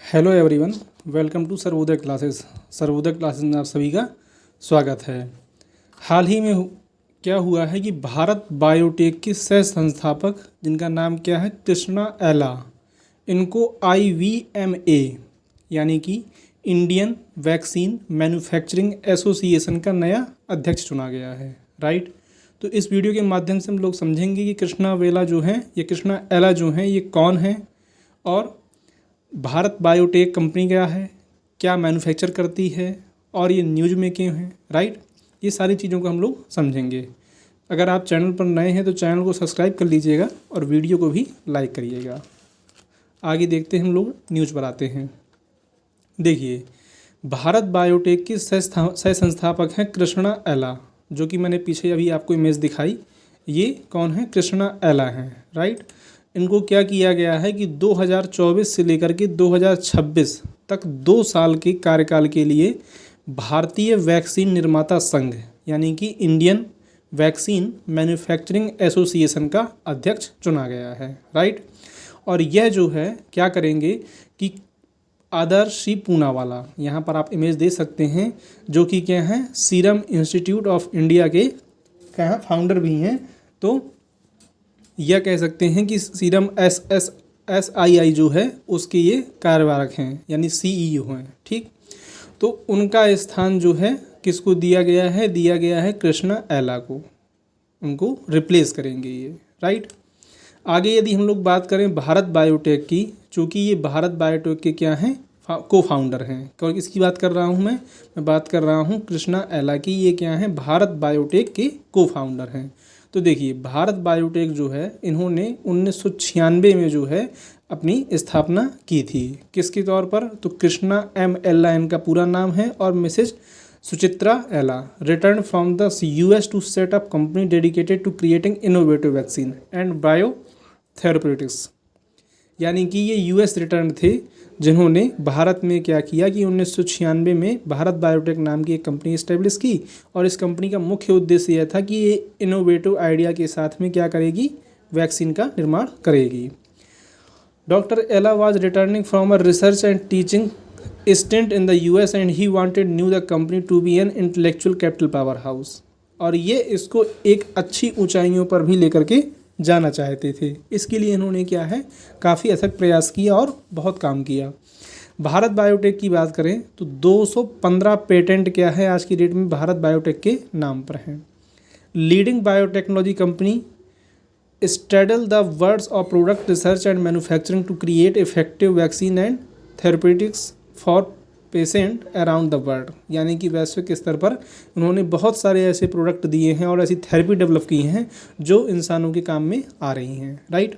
Hello everyone, welcome to Sarvodaya classes. Sarvodaya classes में आप सभी का स्वागत है। हाल ही में क्या हुआ है कि भारत बायोटेक के सह संस्थापक, जिनका नाम क्या है, कृष्णा एला, इनको IVMA यानी कि इंडियन वैक्सीन मैन्युफैक्चरिंग एसोसिएशन का नया अध्यक्ष चुना गया है। राइट। तो इस वीडियो के माध्यम से हम लोग समझेंगे कि कृष्णा वेला जो हैं, ये कृष्णा एला जो हैं, ये कौन हैं और भारत बायोटेक कंपनी क्या मैन्युफैक्चर करती है और ये न्यूज़ में क्यों है। राइट। ये सारी चीज़ों को हम लोग समझेंगे। अगर आप चैनल पर नए हैं तो चैनल को सब्सक्राइब कर लीजिएगा और वीडियो को भी लाइक करिएगा। आगे देखते हैं, हम लोग न्यूज़ पर आते हैं। देखिए, भारत बायोटेक के सह संस्थापक हैं कृष्णा एला, जो कि मैंने पीछे अभी आपको इमेज दिखाई। ये कौन है? कृष्णा एला हैं। राइट। इनको क्या किया गया है कि 2024 से लेकर के 2026 तक 2 साल के कार्यकाल के लिए भारतीय वैक्सीन निर्माता संघ यानी कि इंडियन वैक्सीन मैन्युफैक्चरिंग एसोसिएशन का अध्यक्ष चुना गया है। राइट। और यह जो है क्या करेंगे कि आदर्श सी पूनावाला, यहाँ पर आप इमेज दे सकते हैं, जो कि क्या है, सीरम इंस्टीट्यूट ऑफ इंडिया के क्या है, फाउंडर भी हैं। तो यह कह सकते हैं कि सीरम SSSII जो है उसके ये कार्यवाहक हैं यानी CEO हैं। ठीक। तो उनका स्थान जो है किसको दिया गया है? दिया गया है कृष्णा एला को। उनको रिप्लेस करेंगे ये। राइट। आगे यदि हम लोग बात करें भारत बायोटेक की, चूँकि ये भारत बायोटेक के क्या हैं, को फाउंडर हैं। क्योंकि इसकी बात कर रहा हूँ मैं बात कर रहा हूँ कृष्णा एला की। ये क्या हैं? भारत बायोटेक के को फाउंडर हैं। तो देखिए, भारत बायोटेक जो है, इन्होंने 1996 में जो है अपनी स्थापना की थी। किसके तौर पर? तो कृष्णा M एला इनका पूरा नाम है और Mrs Suchitra Ella return from the US to set up company dedicated to creating innovative vaccine and bio therapeutics. यानी कि ये US रिटर्न थे, जिन्होंने भारत में क्या किया कि 1996 में भारत बायोटेक नाम की एक कंपनी इस्टेब्लिश की। और इस कंपनी का मुख्य उद्देश्य यह था कि ये इनोवेटिव आइडिया के साथ में क्या करेगी? वैक्सीन का निर्माण करेगी। Doctor Ella was returning from a research and teaching stint in the US and he wanted new the company to be an intellectual capital power house. और ये इसको एक अच्छी ऊंचाइयों पर भी लेकर के जाना चाहते थे। इसके लिए इन्होंने क्या है, काफ़ी अथक प्रयास किया और बहुत काम किया। भारत बायोटेक की बात करें तो 215 पेटेंट क्या है आज की डेट में भारत बायोटेक के नाम पर हैं। Leading biotechnology company straddle the words of product research and manufacturing to create effective vaccine and therapeutics for patient around the world. यानी कि वैश्विक स्तर पर उन्होंने बहुत सारे ऐसे प्रोडक्ट दिए हैं और ऐसी थेरेपी डेवलप की हैं जो इंसानों के काम में आ रही हैं। राइट।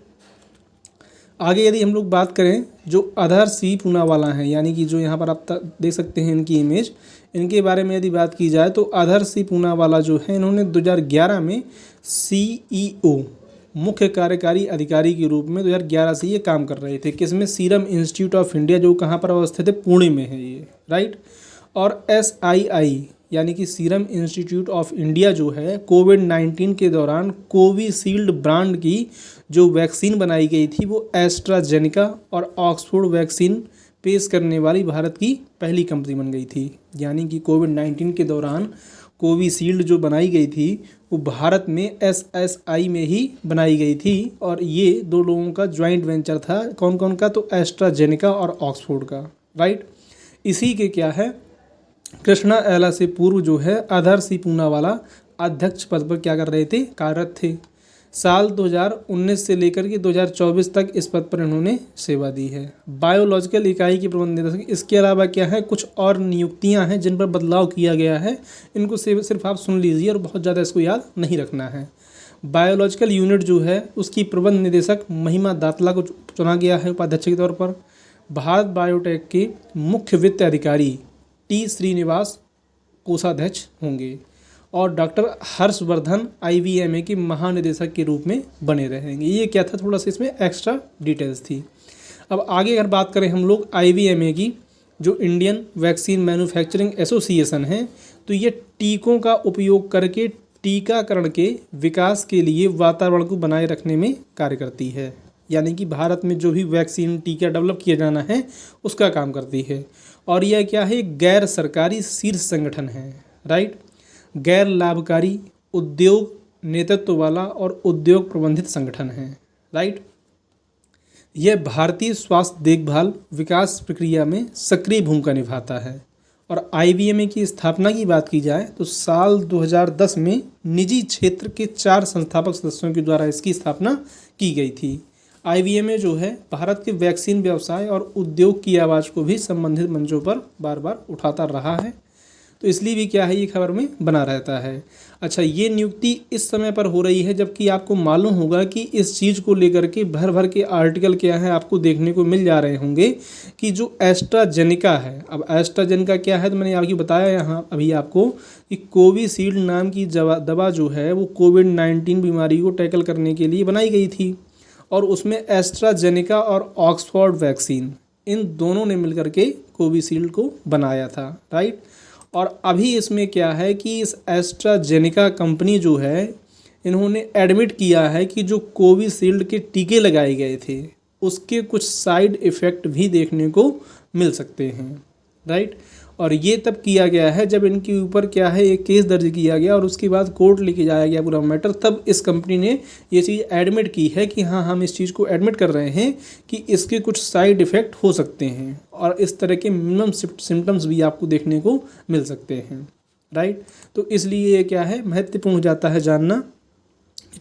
आगे यदि हम लोग बात करें, जो आधार सी पूनावाला हैं, यानी कि जो यहाँ पर आप देख सकते हैं इनकी इमेज, इनके बारे में यदि बात की जाए तो आधार सी पूनावाला जो है, इन्होंने 2011 में CEO मुख्य कार्यकारी अधिकारी के रूप में 2011 से ये काम कर रहे थे। किसमें? सीरम इंस्टीट्यूट ऑफ इंडिया, जो कहाँ पर अवस्थित है? पुणे में है ये। राइट। और SII यानी कि सीरम इंस्टीट्यूट ऑफ इंडिया जो है, कोविड-19 के दौरान कोविशील्ड ब्रांड की जो वैक्सीन बनाई गई थी, वो एस्ट्राजेनेका और ऑक्सफोर्ड वैक्सीन पेश करने वाली भारत की पहली कंपनी बन गई थी। यानी कि कोविड-19 के दौरान कोविशील्ड जो बनाई गई थी वो भारत में SSI में ही बनाई गई थी। और ये 2 लोगों का ज्वाइंट वेंचर था। कौन कौन का? तो एस्ट्राजेनेका और ऑक्सफोर्ड का। राइट। इसी के क्या है, कृष्णा एला से पूर्व जो है आधार सी पूनावाला अध्यक्ष पद पर क्या कर रहे थे? कार्यरत थे। साल 2019 से लेकर के 2024 तक इस पद पर इन्होंने सेवा दी है। बायोलॉजिकल इकाई के प्रबंध निदेशक। इसके अलावा क्या है, कुछ और नियुक्तियां हैं जिन पर बदलाव किया गया है। इनको सिर्फ आप सुन लीजिए और बहुत ज़्यादा इसको याद नहीं रखना है। बायोलॉजिकल यूनिट जो है उसकी प्रबंध निदेशक महिमा दातला को चुना गया है उपाध्यक्ष के तौर पर। भारत बायोटेक के मुख्य वित्त अधिकारी T श्रीनिवास कोषाध्यक्ष होंगे और डॉक्टर हर्षवर्धन IVMA के महानिदेशक के रूप में बने रहेंगे। ये क्या था, थोड़ा सा इसमें एक्स्ट्रा डिटेल्स थी। अब आगे अगर बात करें हम लोग IVMA की, जो इंडियन वैक्सीन मैन्युफैक्चरिंग एसोसिएशन है, तो ये टीकों का उपयोग करके टीकाकरण के विकास के लिए वातावरण को बनाए रखने में कार्य करती है। यानी कि भारत में जो भी वैक्सीन टीका डेवलप किया जाना है उसका काम करती है। और यह क्या है, गैर सरकारी शीर्ष संगठन है, राइट। गैर लाभकारी, उद्योग नेतृत्व वाला और उद्योग प्रबंधित संगठन है, राइट। यह भारतीय स्वास्थ्य देखभाल विकास प्रक्रिया में सक्रिय भूमिका निभाता है। और आईवीएमए की स्थापना की बात की जाए तो साल 2010 में निजी क्षेत्र के 4 संस्थापक सदस्यों के द्वारा इसकी स्थापना की गई थी। आईवीएमए जो है भारत के वैक्सीन व्यवसाय और उद्योग की आवाज़ को भी संबंधित मंचों पर बार बार उठाता रहा है, तो इसलिए भी क्या है, ये खबर में बना रहता है। अच्छा, ये नियुक्ति इस समय पर हो रही है जबकि आपको मालूम होगा कि इस चीज़ को लेकर के भर भर के आर्टिकल क्या है आपको देखने को मिल जा रहे होंगे कि जो एस्ट्राजेनेका है। अब एस्ट्राजेनेका क्या है तो मैंने आपको बताया यहाँ अभी आपको कि कोविशील्ड नाम की दवा जो है वो कोविड-19 बीमारी को टैकल करने के लिए बनाई गई थी, और उसमें एस्ट्राजेनेका और ऑक्सफोर्ड वैक्सीन इन दोनों ने मिलकर के कोविशील्ड को बनाया था, राइट। और अभी इसमें क्या है कि इस एस्ट्राजेनेका कंपनी जो है इन्होंने एडमिट किया है कि जो कोविशील्ड के टीके लगाए गए थे उसके कुछ साइड इफ़ेक्ट भी देखने को मिल सकते हैं, राइट। और ये तब किया गया है जब इनके ऊपर क्या है एक केस दर्ज किया गया और उसके बाद कोर्ट लेके जाया गया पूरा मैटर, तब इस कंपनी ने ये चीज़ एडमिट की है कि हाँ हम इस चीज़ को एडमिट कर रहे हैं कि इसके कुछ साइड इफ़ेक्ट हो सकते हैं और इस तरह के मिनिमम सिम्टम्स भी आपको देखने को मिल सकते हैं, राइट। तो इसलिए ये क्या है, महत्वपूर्ण हो जाता है जानना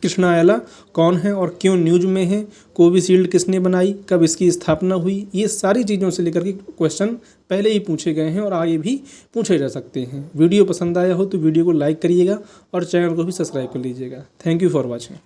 कृष्णा आयला कौन है और क्यों न्यूज में है, कोविशील्ड किसने बनाई, कब इसकी स्थापना हुई, ये सारी चीज़ों से लेकर के क्वेश्चन पहले ही पूछे गए हैं और आगे भी पूछे जा सकते हैं। वीडियो पसंद आया हो तो वीडियो को लाइक करिएगा और चैनल को भी सब्सक्राइब कर लीजिएगा। Thank you for watching.